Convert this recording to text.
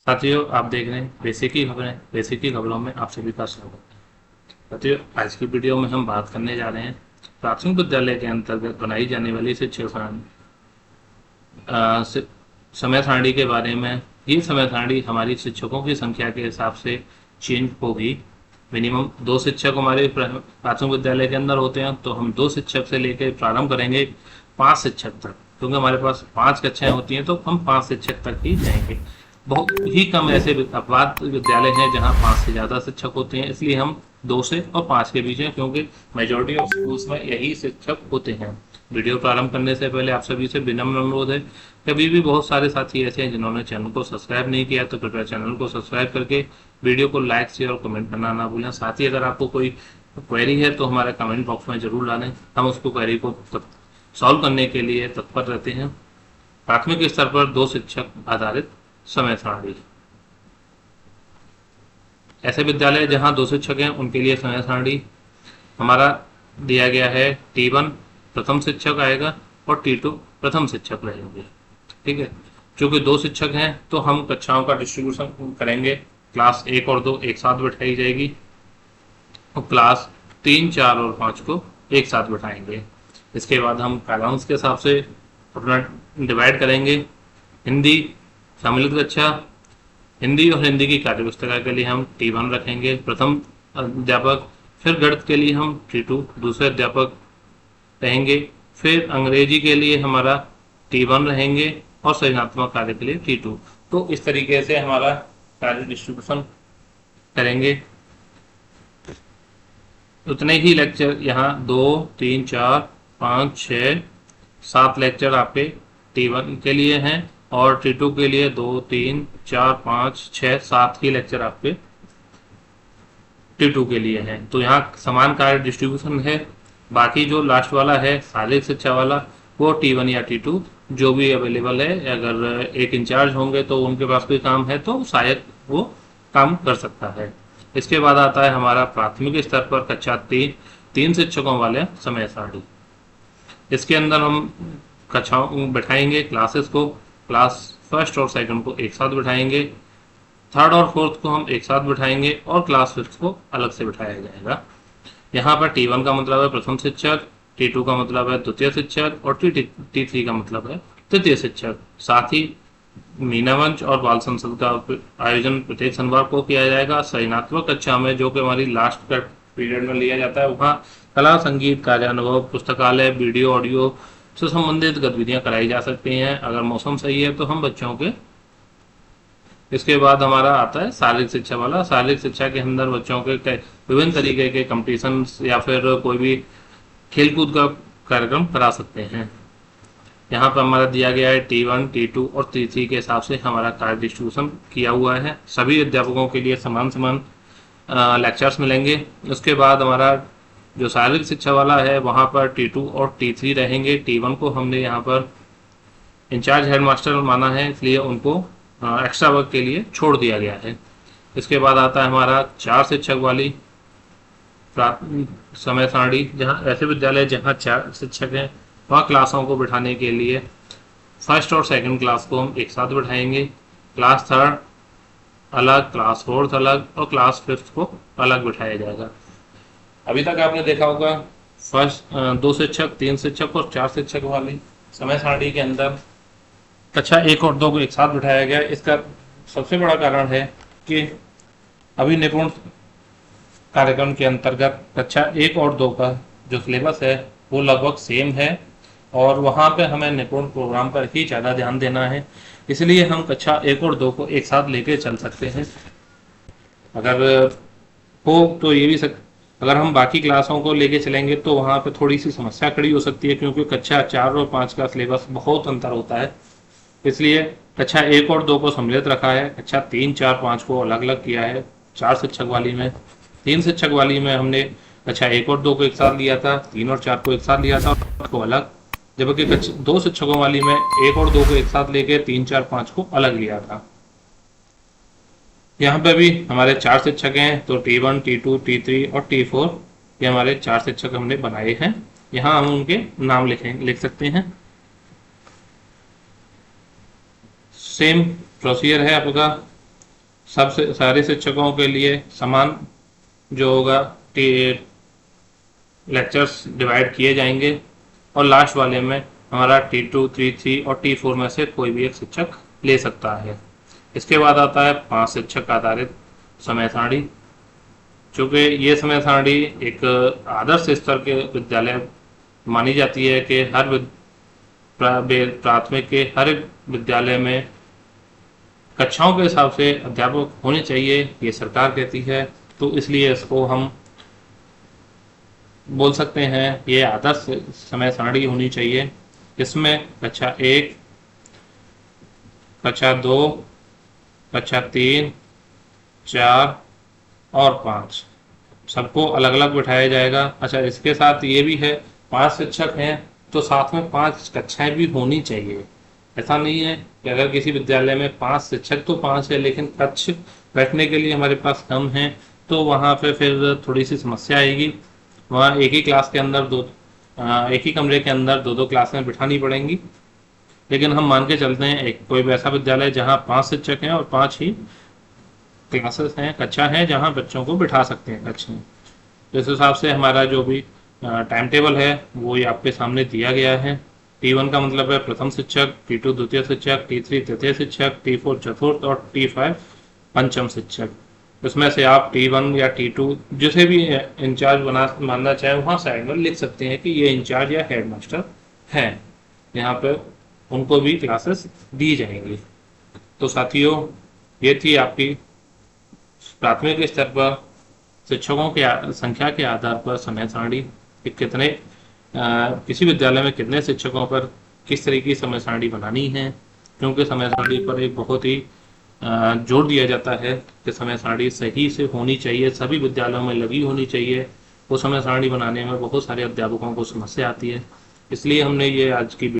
साथियों, आप देख रहे हैं बेसिक की खबरें। बेसिक की खबरों में आप सभी का स्वागत है। साथियों, आज की वीडियो में हम बात करने जा रहे हैं प्राथमिक विद्यालय के अंतर्गत बनाई जाने वाली शिक्षक समय सारणी के बारे में। ये समय सारणी हमारी शिक्षकों की संख्या के हिसाब से चेंज होगी। मिनिमम 2 शिक्षक हमारे प्राथमिक विद्यालय के अंदर होते हैं, तो हम 2 शिक्षक से लेकर प्रारंभ करेंगे 5 शिक्षक तक, क्योंकि हमारे पास 5 कक्षाएं होती हैं, तो हम 5 शिक्षक तक ही जाएंगे। बहुत ही कम ऐसे अपवाद विद्यालय हैं जहां 5 से ज़्यादा शिक्षक होते हैं, इसलिए हम 2 से और 5 के बीच हैं, क्योंकि मेजोरिटी ऑफ स्कूल्स में यही शिक्षक होते हैं। वीडियो प्रारंभ करने से पहले आप सभी से विनम्र अनुरोध है, कभी भी बहुत सारे साथी ऐसे हैं जिन्होंने चैनल को सब्सक्राइब नहीं किया, तो कृपया चैनल को सब्सक्राइब करके वीडियो को लाइक शेयर और कमेंट करना ना भूलें। साथ ही अगर आपको कोई क्वेरी है तो हमारे कमेंट बॉक्स में जरूर डालें, हम उसको क्वेरी को सॉल्व करने के लिए तत्पर रहते हैं। प्राथमिक स्तर पर 2 शिक्षक आधारित समय सारणी। ऐसे विद्यालय जहां 2 शिक्षक हैं उनके लिए समय सारणी हमारा दिया गया है। T1 प्रथम शिक्षक आएगा और T2 प्रथम शिक्षक रहेंगे। ठीक है, चूंकि 2 शिक्षक हैं तो हम कक्षाओं का डिस्ट्रीब्यूशन करेंगे। क्लास 1 और 2 एक साथ बैठाई जाएगी और क्लास 3, 4 और 5 को एक साथ बैठाएंगे। इसके बाद हम कॉलम्स के हिसाब से अपना डिवाइड करेंगे। हिंदी सम्मिलित कक्षा, हिंदी और हिंदी की कार्य पुस्तिका के लिए हम T1 रखेंगे, प्रथम अध्यापक। फिर गणित के लिए हम T2 दूसरे अध्यापक रहेंगे। फिर अंग्रेजी के लिए हमारा T1 रहेंगे और सृजनात्मक कार्य के लिए T2। तो इस तरीके से हमारा कार्य डिस्ट्रीब्यूशन करेंगे। उतने ही लेक्चर यहाँ 2, 3, 4, 5, 6, 7 लेक्चर आपके T1 के लिए हैं और T2 के लिए 2, 3, 4, 5, 6, 7 ही लेक्चर आपके T2 के लिए हैं। तो यहाँ समान कार्य डिस्ट्रीब्यूशन है। बाकी जो लास्ट वाला है शारीरिक शिक्षा वाला, वो T1 या T2 जो भी अवेलेबल है। अगर एक इंचार्ज होंगे तो उनके पास कोई काम है तो शायद वो काम कर सकता है। इसके बाद आता है हमारा प्राथमिक स्तर पर कक्षा 3 शिक्षकों वाले समय सारणी। इसके अंदर हम कक्षाओं बैठाएंगे क्लासेस को। क्लास फर्स्ट और सेकंड को एक साथ बैठाएंगे, थर्ड और फोर्थ को हम एक साथ बैठाएंगे और क्लास फिफ्थ को अलग से बैठाया जाएगा। यहाँ पर T1 का मतलब है प्रथम शिक्षक, T2 का मतलब है द्वितीय शिक्षक और T3 का मतलब है तृतीय शिक्षक। साथ ही मीना मंच और बाल संसद का आयोजन प्रत्येक शनिवार को किया जाएगा। सृजनात्मक कक्षा में, जो कि हमारी लास्ट पीरियड में लिया जाता है, वहाँ कला, संगीत, कार्यानुभव, पुस्तकालय, वीडियो, ऑडियो से संबंधित गतिविधियां कराई जा सकती हैं। अगर मौसम सही है तो हम बच्चों के। इसके बाद हमारा आता है शारीरिक शिक्षा वाला। शारीरिक शिक्षा के अंदर बच्चों के विभिन्न तरीके के कंपटीशन या फिर कोई भी खेलकूद का कार्यक्रम करा सकते हैं। यहाँ पर हमारा दिया गया है T1, T2 और T3 के हिसाब से हमारा कार्य डिस्ट्रीब्यूशन किया हुआ है। सभी अध्यापकों के लिए समान लेक्चर्स मिलेंगे। उसके बाद हमारा जो शारीरिक शिक्षा वाला है वहाँ पर T2 और T3 रहेंगे। T1 को हमने यहाँ पर इंचार्ज हेडमास्टर माना है, इसलिए उनको एक्स्ट्रा वर्क के लिए छोड़ दिया गया है। इसके बाद आता है हमारा 4 शिक्षक वाली समय सारणी। जहाँ ऐसे विद्यालय जहाँ 4 शिक्षक हैं वहाँ क्लासों को बिठाने के लिए फर्स्ट और सेकंड क्लास को हम एक साथ बिठाएंगे, क्लास थर्ड अलग, क्लास फोर्थ अलग और क्लास फिफ्थ को अलग बिठाया जाएगा। अभी तक आपने देखा होगा फर्स्ट 2 शिक्षक, 3 शिक्षक और 4 शिक्षक वाली समय सारणी के अंदर कक्षा 1 और 2 को एक साथ बिठाया गया। इसका सबसे बड़ा कारण है कि अभी निपुण कार्यक्रम के अंतर्गत कक्षा 1 और 2 का जो सिलेबस है वो लगभग सेम है और वहाँ पे हमें निपुण प्रोग्राम पर ही ज़्यादा ध्यान देना है, इसलिए हम कक्षा 1 और 2 को एक साथ लेके चल सकते हैं। अगर हो तो ये भी अगर हम बाकी क्लासों को लेके चलेंगे तो वहाँ पे थोड़ी सी समस्या खड़ी हो सकती है, क्योंकि कक्षा 4 और 5 का सिलेबस बहुत अंतर होता है। इसलिए कक्षा 1 और 2 को सम्मिलित रखा है, कक्षा 3, 4, 5 को अलग अलग किया है। 4 शिक्षक वाली में, 3 शिक्षक वाली में हमने कक्षा 1 और 2 को एक साथ लिया था, 3 और 4 को एक साथ लिया था को अलग, जबकि 2 शिक्षकों वाली में 1 और 2 को एक साथ लेके 3, 4, 5 को अलग लिया था। यहाँ पे भी हमारे 4 शिक्षक हैं, तो T1, T2, T3 और T4 ये हमारे 4 शिक्षक हमने बनाए हैं। यहाँ हम उनके नाम लिख सकते हैं। सेम प्रोसीजर है आपका। सबसे सारे शिक्षकों के लिए समान जो होगा लेक्चर्स डिवाइड किए जाएंगे, और लास्ट वाले में हमारा T2, T3 और T4 में से कोई भी एक शिक्षक ले सकता है। इसके बाद आता है 5 शिक्षक आधारित समय सारणी। चूँकि ये समय सारणी एक आदर्श स्तर के विद्यालय मानी जाती है कि हर प्राथमिक के हर एक विद्यालय में कक्षाओं के हिसाब से अध्यापक होने चाहिए, ये सरकार कहती है। तो इसलिए इसको हम बोल सकते हैं ये आदर्श समय सारणी होनी चाहिए। इसमें कक्षा 1, कक्षा 2, कक्षा 3, 4 और 5 सबको अलग अलग बिठाया जाएगा। अच्छा, इसके साथ ये भी है 5 शिक्षक हैं तो साथ में 5 कक्षाएं भी होनी चाहिए। ऐसा नहीं है कि अगर किसी विद्यालय में 5 शिक्षक तो 5 है लेकिन कक्ष बैठने के लिए हमारे पास कम है, तो वहाँ पे फिर थोड़ी सी समस्या आएगी। वहाँ एक ही क्लास के अंदर एक ही कमरे के अंदर दो क्लासें बिठानी पड़ेंगी। लेकिन हम मान के चलते हैं एक कोई वैसा विद्यालय जहाँ 5 शिक्षक हैं और 5 ही क्लासेस हैं, कक्षा हैं जहाँ बच्चों को बिठा सकते हैं कक्ष में। इस हिसाब से हमारा जो भी टाइम टेबल है वो ये आपके सामने दिया गया है। T1 का मतलब है प्रथम शिक्षक, T2 द्वितीय शिक्षक, T3 तृतीय शिक्षक, T4 चतुर्थ और T5 पंचम शिक्षक। इसमें से आप T1 या T2 जिसे भी इंचार्ज मानना चाहे वहाँ साइड में लिख सकते हैं कि ये इंचार्ज या हेडमास्टर हैं, यहाँ पर उनको भी क्लासेस दी जाएंगी। तो साथियों, ये थी आपकी प्राथमिक स्तर पर शिक्षकों की संख्या के आधार पर समय सारणी कि कितने किसी विद्यालय में कितने शिक्षकों पर किस तरीके की समय सारणी बनानी है। क्योंकि समय सारणी पर एक बहुत ही जोर दिया जाता है कि समय सारणी सही से होनी चाहिए, सभी विद्यालयों में लगी होनी चाहिए। वो समय सारणी बनाने में बहुत सारे अध्यापकों को समस्या आती है, इसलिए हमने ये आज की